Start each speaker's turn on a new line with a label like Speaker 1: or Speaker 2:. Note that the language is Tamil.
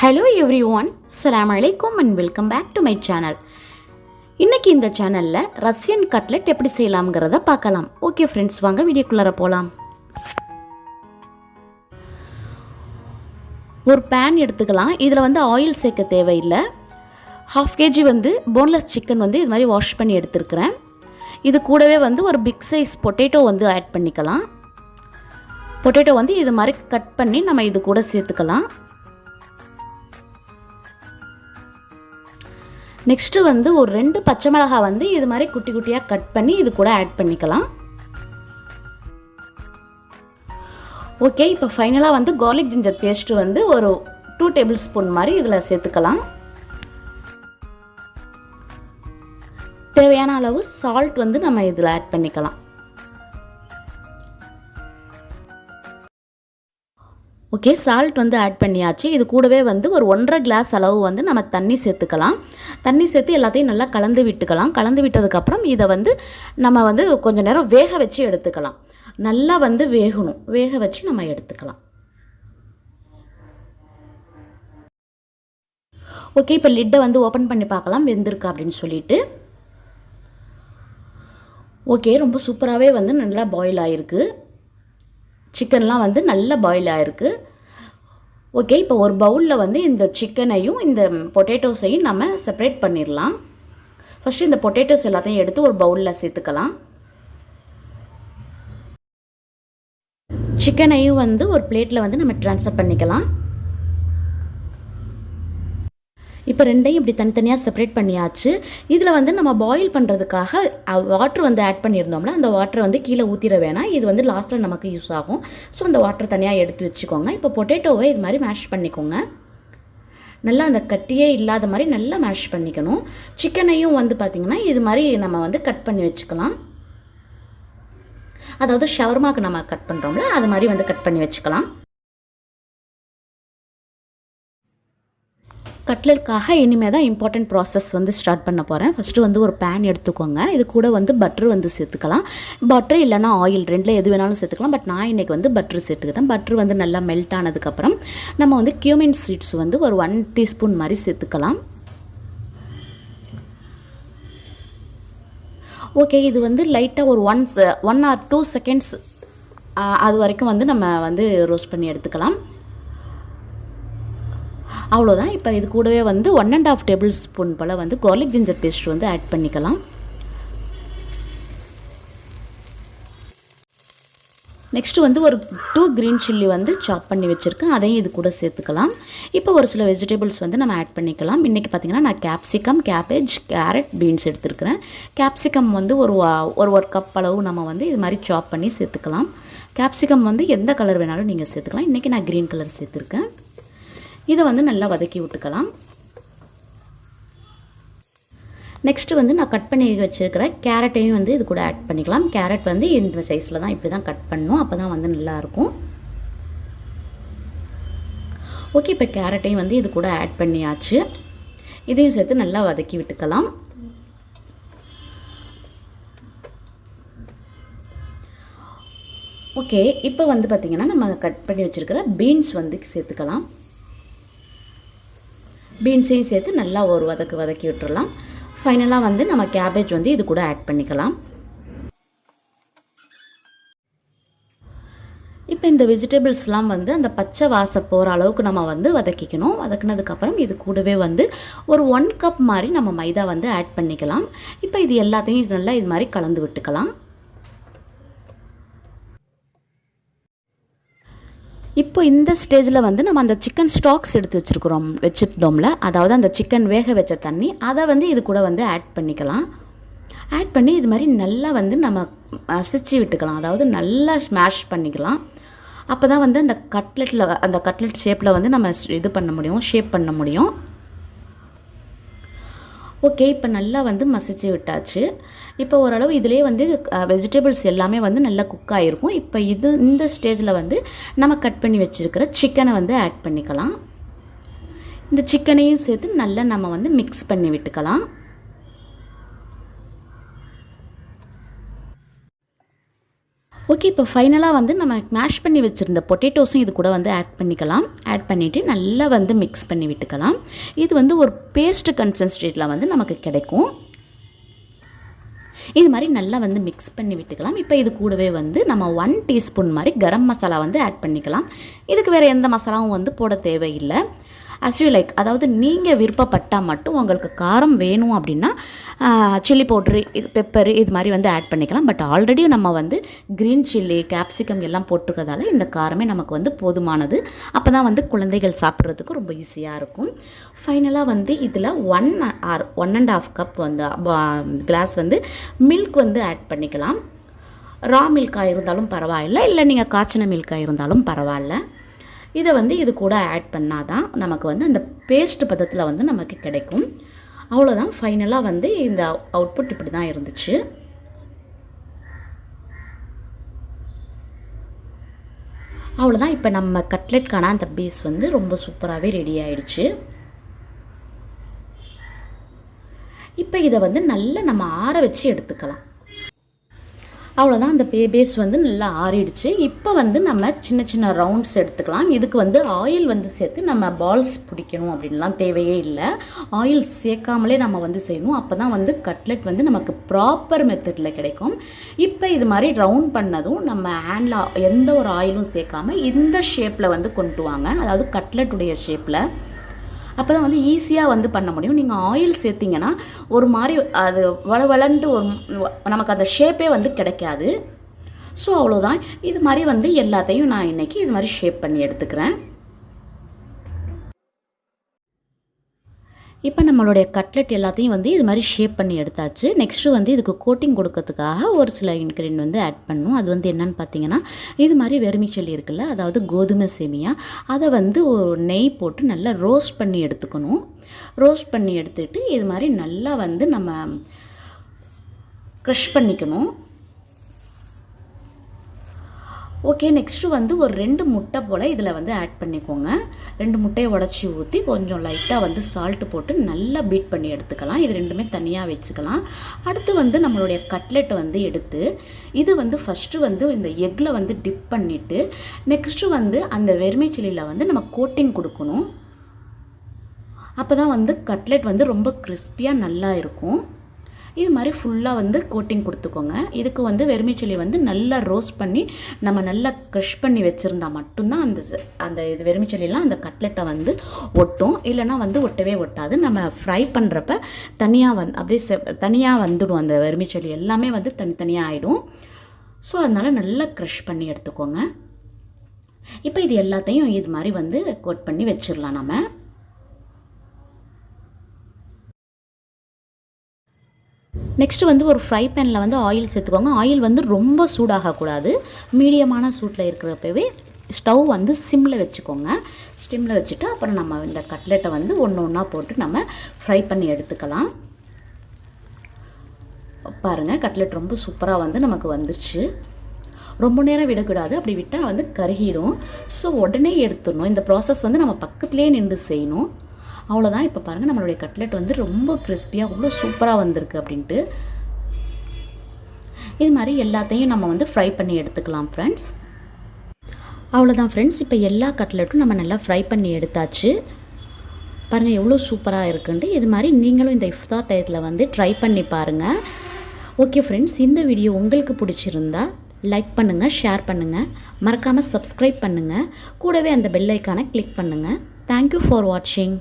Speaker 1: Hello everyone, Assalamu alaikum and welcome back to my channel. இன்னைக்கு இந்த சேனல்ல ரஷ்யன் கட்லெட் எப்படி செய்யலாம்ங்கறத பார்க்கலாம். ஓகே फ्रेंड्स, வாங்க வீடியோக்குள்ள போலாம். ஒரு pan எடுத்துக்கலாம். இதுல ஆயில் சேர்க்க தேவையில்லை. 1/2 kg boneless chicken இது மாதிரி வாஷ் பண்ணி எடுத்துக்கறேன். இது கூடவே ஒரு big size potato ஆட் பண்ணிக்கலாம். potato இது மாதிரி கட் பண்ணி நம்ம இது கூட சேர்த்துக்கலாம். நெக்ஸ்ட் ஒரு 2 பச்சை மிளகாய் இது மாதிரி குட்டி குட்டியா கட் பண்ணி இது கூட ஆட் பண்ணிக்கலாம். ஓகே, இப்போ ஃபைனலா garlic ginger paste ஒரு 2 டேபிள்ஸ்பூன் மாதிரி இதல சேர்த்துக்கலாம். தேவையான அளவு salt நம்ம இதல ஆட் பண்ணிக்கலாம். ஓகே, salt ஆட் பண்ணியாச்சு. இது கூடவே ஒரு 1.5 கிளாஸ் அளவு நம்ம தண்ணி சேர்த்துக்கலாம். தண்ணி சேர்த்து எல்லாத்தையும் நல்லா கலந்து விட்டுக்கலாம். கலந்து விட்டதுக்கு அப்புறம் இத நம்ம கொஞ்ச நேரம் வேக வச்சு எடுத்துக்கலாம். நல்லா வேகணும். வேக வச்சு நம்ம எடுத்துக்கலாம். ஓகே, இப்போ லிட்ட ஓபன் பண்ணி பார்க்கலாம் வெந்திருக்கா அப்படினு சொல்லிட்டு. ஓகே, ரொம்ப சூப்பராவே நல்லா பாயில் ஆயிருக்கு. சிக்கன்லாம் நல்லா பாயில் ஆயிருக்கு. ஓகே, இப்போ ஒரு பவுல்ல இந்த சிக்கனையும் இந்த பொட்டேட்டோஸையும் நம்ம செப்பரேட் பண்ணிரலாம். ஃபர்ஸ்ட் இந்த பொட்டேட்டோஸ் எல்லாத்தையும் எடுத்து ஒரு பவுல்ல சேர்த்துக்கலாம். சிக்கனையும் ஒரு பிளேட்ல நம்ம ட்ரான்ஸ்ஃபர் பண்ணிக்கலாம். இப்போ ரெண்டையும் இப்படி தனித்தனியா செப்பரேட் பண்ணியாச்சு. இதுல நம்ம பாயில் பண்றதுக்காக வாட்டர் ஆட் பண்ணியிருந்தோம்ல, அந்த வாட்டர் கீழ ஊத்திர வேணாம். இது லாஸ்ட்ல நமக்கு யூஸ் ஆகும். சோ அந்த வாட்டர் தனியா எடுத்து வெச்சுக்கோங்க. இப்போ பொட்டேட்டோவை இது மாதிரி மேஷ் பண்ணிக்கோங்க. நல்லா அந்த கட்டியே இல்லாத மாதிரி நல்லா மேஷ் பண்ணிக்கணும். சிக்கனையும் பாத்தீங்கன்னா இது மாதிரி நம்ம கட் பண்ணி வெச்சுக்கலாம். அதாவது ஷவர்மாக்கு நம்ம கட் பண்றோம்ல, அது மாதிரி கட் பண்ணி வெச்சுக்கலாம். கட்லெட்காக இனிமே தான் இம்பார்ட்டன்ட் process ஸ்டார்ட் பண்ண போறேன். ஃபர்ஸ்ட் ஒரு pan எடுத்துக்கோங்க. இது கூட பட்டர் சேர்த்துக்கலாம். பட்டர் இல்லனா ஆயில் ரெண்டுல எது வேணாலும் சேர்த்துக்கலாம். பட் நான் இன்னைக்கு பட்டர் சேர்த்துக்கிட்டேன். பட்டர் நல்லா மெல்ட் ஆனதுக்கு அப்புறம் நம்ம cumin seeds ஒரு 1 டீஸ்பூன் மாதிரி சேர்த்துக்கலாம். ஓகே, இது லைட்டா ஒரு 1 or 2 செகண்ட்ஸ் அது வரைக்கும் நம்ம ரோஸ்ட் பண்ணி எடுத்துக்கலாம். அவ்வளவுதான். இப்போ இது கூடவே 1.5 டேபிள்ஸ்பூன் போல garlic ginger paste ஆட் பண்ணிக்கலாம். நெக்ஸ்ட் ஒரு 2 green chilli சாப் பண்ணி வச்சிருக்கேன். அதையும் இது கூட சேர்த்துக்கலாம். இப்போ ஒரு சில வெஜிடபிள்ஸ் நம்ம ஆட் பண்ணிக்கலாம். இன்னைக்கு பாத்தீங்கன்னா நான் capsicum, cabbage, carrot, beans எடுத்துக்கிறேன். capsicum ஒரு கப் அளவு நம்ம இது மாதிரி சாப் பண்ணி சேர்த்துக்கலாம். capsicum எந்த கலர் வேணாலும் நீங்க சேர்த்துக்கலாம். இன்னைக்கு நான் green கலர் சேர்த்திருக்கேன். இத நல்லா வதக்கி விட்டுக்கலாம். நெக்ஸ்ட் நான் கட் பண்ணி வச்சிருக்கிற கேரட்டையும் இது கூட ஆட் பண்ணிக்கலாம். கேரட் இந்த சைஸ்ல தான் இப்படி தான் கட் பண்ணனும். அப்பதான் நல்லா இருக்கும். ஓகே, இப்போ கேரட்டையும் இது கூட ஆட் பண்ணியாச்சு. இதையும் சேர்த்து நல்லா வதக்கி விட்டுக்கலாம். ஓகே, இப்போ பாத்தீங்கன்னா நம்ம கட் பண்ணி வச்சிருக்கிற பீன்ஸ் சேர்த்துக்கலாம். பீன்ஸையும் சேர்த்து நல்லா ஒரு வதக்கி விட்டுறலாம். ஃபைனலா நம்ம கேபேஜ் இது கூட ஆட் பண்ணிக்கலாம். இப்போ இந்த வெஜிடபிள்ஸ்லாம் அந்த பச்சை வாசம் போற அளவுக்கு நம்ம வதக்கிக்கணும். வதக்குனதுக்கு அப்புறம் இது கூடவே ஒரு 1 கப் மாதிரி நம்ம மைதா ஆட் பண்ணிக்கலாம். இப்போ இது எல்லாத்தையும் நல்லா இது மாதிரி கலந்து விட்டுக்கலாம். இப்போ இந்த ஸ்டேஜ்ல நம்ம அந்த சிக்கன் ஸ்டாக்ஸ் எடுத்து வச்சிருந்தோம்ல, அதாவது அந்த சிக்கன் வேக வச்ச தண்ணி அத இது கூட ஆட் பண்ணிக்கலாம். ஆட் பண்ணி இது மாதிரி நல்லா நம்ம மசிச்சு விட்டுக்கலாம். அதாவது நல்லா ஸ்மாஷ் பண்ணிக்கலாம். அப்பதான் அந்த கட்லெட் ஷேப்ல நம்ம இது பண்ண முடியும், ஷேப் பண்ண முடியும். ஓகே, இப்போ நல்லா மசிச்சு விட்டாச்சு. இப்போ ஓரளவு இதிலே வெஜிடபிள்ஸ் எல்லாமே நல்லா குக் ஆயிருக்கும். இப்போ இந்த ஸ்டேஜ்ல நம்ம கட் பண்ணி வச்சிருக்கிற சிக்கனை ஆட் பண்ணிக்கலாம். இந்த சிக்கனையும் சேர்த்து நல்லா நம்ம மிக்ஸ் பண்ணி விட்டுக்கலாம். ஓகே, இப்போ ஃபைனலாக வந்து நம்ம மேஷ் பண்ணி வச்சுருந்த பொட்டேட்டோஸும் இது கூட வந்து ஆட் பண்ணிக்கலாம். ஆட் பண்ணிவிட்டு நல்லா வந்து மிக்ஸ் பண்ணி விட்டுக்கலாம். இது வந்து ஒரு பேஸ்ட் கன்சிஸ்டன்சியில் வந்து நமக்கு கிடைக்கும். இது மாதிரி நல்லா வந்து மிக்ஸ் பண்ணி விட்டுக்கலாம். இப்போ இது கூடவே வந்து நம்ம 1 டீஸ்பூன் மாதிரி கரம் மசாலா வந்து ஆட் பண்ணிக்கலாம். இதுக்கு வேறு எந்த மசாலாவும் வந்து போட தேவையில்லை. ஆஸ் யூ லைக், அதாவது நீங்கள் விருப்பப்பட்டால் மட்டும் உங்களுக்கு காரம் வேணும் அப்படின்னா சில்லி பவுட்ரு, இது பெப்பரு இது மாதிரி வந்து ஆட் பண்ணிக்கலாம். பட் ஆல்ரெடி நம்ம வந்து க்ரீன் சில்லி, கேப்சிகம் எல்லாம் போட்டுக்கிறதால இந்த காரமே நமக்கு வந்து போதுமானது. அப்போ தான் வந்து குழந்தைகள் சாப்பிட்றதுக்கு ரொம்ப ஈஸியாக இருக்கும். ஃபைனலாக வந்து இதில் 1 or 1.5 கப் வந்து கிளாஸ் வந்து மில்க் வந்து ஆட் பண்ணிக்கலாம். ரா மில்காக இருந்தாலும் பரவாயில்ல, இல்லை நீங்கள் காய்ச்சின மில்காக இருந்தாலும் பரவாயில்ல. இதை வந்து இது கூட ஆட் பண்ணால் தான் நமக்கு வந்து அந்த பேஸ்ட் பதத்தில் வந்து நமக்கு கிடைக்கும். அவ்வளோதான். ஃபைனலாக வந்து இந்த அவுட்புட் இப்படி தான் இருந்துச்சு. அவ்வளோதான். இப்போ நம்ம கட்லெட்கான அந்த பேஸ் வந்து ரொம்ப சூப்பராகவே ரெடி ஆயிடுச்சு. இப்போ இதை வந்து நல்லா நம்ம ஆற வச்சு எடுத்துக்கலாம். அவ்வளோதான். அந்த பேஸ் வந்து நல்லா ஆறிடுச்சு. இப்போ வந்து நம்ம சின்ன சின்ன ரவுண்ட்ஸ் எடுத்துக்கலாம். இதுக்கு வந்து ஆயில் வந்து சேர்த்து நம்ம பால்ஸ் பிடிக்கணும் அப்படின்லாம் தேவையே இல்லை. ஆயில் சேர்க்காமலே நம்ம வந்து செய்யணும். அப்போ தான் வந்து கட்லெட் வந்து நமக்கு ப்ராப்பர் மெத்தடில் கிடைக்கும். இப்போ இது மாதிரி ரவுண்ட் பண்ணதும் நம்ம ஹேண்டில் எந்த ஒரு ஆயிலும் சேர்க்காமல் இந்த ஷேப்பில் வந்து கொண்டு வாங்க, அதாவது கட்லெட்டுடைய ஷேப்பில். அப்போ தான் வந்து ஈஸியாக வந்து பண்ண முடியும். நீங்கள் ஆயில் சேர்த்திங்கன்னா ஒரு மாதிரி அது வளவளன்ட்டு நமக்கு அந்த ஷேப்பே வந்து கிடைக்காது. ஸோ அவ்வளோதான். இது மாதிரி வந்து எல்லாத்தையும் நான் இன்றைக்கி இது மாதிரி ஷேப் பண்ணி எடுத்துக்கிறேன். இப்போ நம்மளுடைய கட்லெட் எல்லாத்தையும் வந்து இது மாதிரி ஷேப் பண்ணி எடுத்தாச்சு. நெக்ஸ்ட்டு வந்து இதுக்கு கோட்டிங் கொடுக்கறதுக்காக ஒரு சில இன்க்ரீடியன்ட் வந்து ஆட் பண்ணணும். அது வந்து என்னென்னு பார்த்தீங்கன்னா, இது மாதிரி வெர்மிசெல்லி இருக்குல்ல, அதாவது கோதுமை சேமியா, அதை வந்து ஒரு நெய் போட்டு நல்லா ரோஸ்ட் பண்ணி எடுத்துக்கணும். ரோஸ்ட் பண்ணி எடுத்துகிட்டு இது மாதிரி நல்லா வந்து நம்ம க்ரஷ் பண்ணிக்கணும். ஓகே, நெக்ஸ்ட்டு வந்து ஒரு 2 முட்டை போல் இதில் வந்து ஆட் பண்ணிக்கோங்க. 2 முட்டையை உடச்சி ஊற்றி கொஞ்சம் லைட்டாக வந்து சால்ட்டு போட்டு நல்லா பீட் பண்ணி எடுத்துக்கலாம். இது ரெண்டுமே தனியாக வச்சுக்கலாம். அடுத்து வந்து நம்மளுடைய கட்லெட்டை வந்து எடுத்து இது வந்து ஃபஸ்ட்டு வந்து இந்த எக்கில் வந்து டிப் பண்ணிவிட்டு நெக்ஸ்ட்டு வந்து அந்த வெர்மிசெல்லியில் வந்து நம்ம கோட்டிங் கொடுக்கணும். அப்போ தான் வந்து கட்லெட் வந்து ரொம்ப கிறிஸ்பியாக நல்லா இருக்கும். இது மாதிரி ஃபுல்லாக வந்து கோட்டிங் கொடுத்துக்கோங்க. இதுக்கு வந்து வெர்மிசெல்லி வந்து நல்லா ரோஸ்ட் பண்ணி நம்ம நல்லா க்ரஷ் பண்ணி வச்சுருந்தா மட்டும்தான் அந்த இது வெர்மிசெல்லிலாம் அந்த கட்லெட்டை வந்து ஒட்டும். இல்லைனா வந்து ஒட்டவே ஒட்டாது. நம்ம ஃப்ரை பண்ணுறப்ப தனியாக அப்படியே தனியாக வந்துடும். அந்த வெர்மிசெல்லி எல்லாமே வந்து தனித்தனியாக ஆகிடும். ஸோ அதனால் நல்லா க்ரஷ் பண்ணி எடுத்துக்கோங்க. இப்போ இது எல்லாத்தையும் இது மாதிரி வந்து கோட் பண்ணி வச்சிடலாம். நம்ம நெக்ஸ்ட்டு வந்து ஒரு ஃப்ரை பேனில் வந்து ஆயில் சேர்த்துக்கோங்க. ஆயில் வந்து ரொம்ப சூடாகக்கூடாது. மீடியமான சூட்டில் இருக்கிறப்பவே ஸ்டவ் வந்து சிம்மில் வச்சுக்கோங்க. ஸ்டிம்மில் வச்சுட்டு அப்புறம் நம்ம இந்த கட்லெட்டை வந்து ஒன்று ஒன்றா போட்டு நம்ம ஃப்ரை பண்ணி எடுத்துக்கலாம். பாருங்கள், கட்லெட் ரொம்ப சூப்பராக வந்து நமக்கு வந்துருச்சு. ரொம்ப நேரம் விடக்கூடாது. அப்படி விட்டால் வந்து கருகிடும். ஸோ உடனே எடுத்துடணும். இந்த ப்ராசஸ் வந்து நம்ம பக்கத்துலேயே நின்று செய்யணும். அவ்வளோதான். இப்போ பாருங்கள், நம்மளுடைய கட்லெட் வந்து ரொம்ப கிறிஸ்பியாக அவ்வளோ சூப்பராக வந்திருக்கு அப்படின்ட்டு. இது மாதிரி எல்லாத்தையும் நம்ம வந்து ஃப்ரை பண்ணி எடுத்துக்கலாம் ஃப்ரெண்ட்ஸ். அவ்வளோதான் ஃப்ரெண்ட்ஸ். இப்போ எல்லா கட்லெட்டும் நம்ம நல்லா ஃப்ரை பண்ணி எடுத்தாச்சு. பாருங்கள் எவ்வளோ சூப்பராக இருக்குன்ட்டு. இது மாதிரி நீங்களும் இந்த இஃப்தார் டயத்தில் வந்து ட்ரை பண்ணி பாருங்கள். ஓகே ஃப்ரெண்ட்ஸ், இந்த வீடியோ உங்களுக்கு பிடிச்சிருந்தா லைக் பண்ணுங்கள், ஷேர் பண்ணுங்கள், மறக்காமல் சப்ஸ்கிரைப் பண்ணுங்கள், கூடவே அந்த பெல் ஐக்கானை கிளிக் பண்ணுங்கள். தேங்க்யூ ஃபார் வாட்சிங்.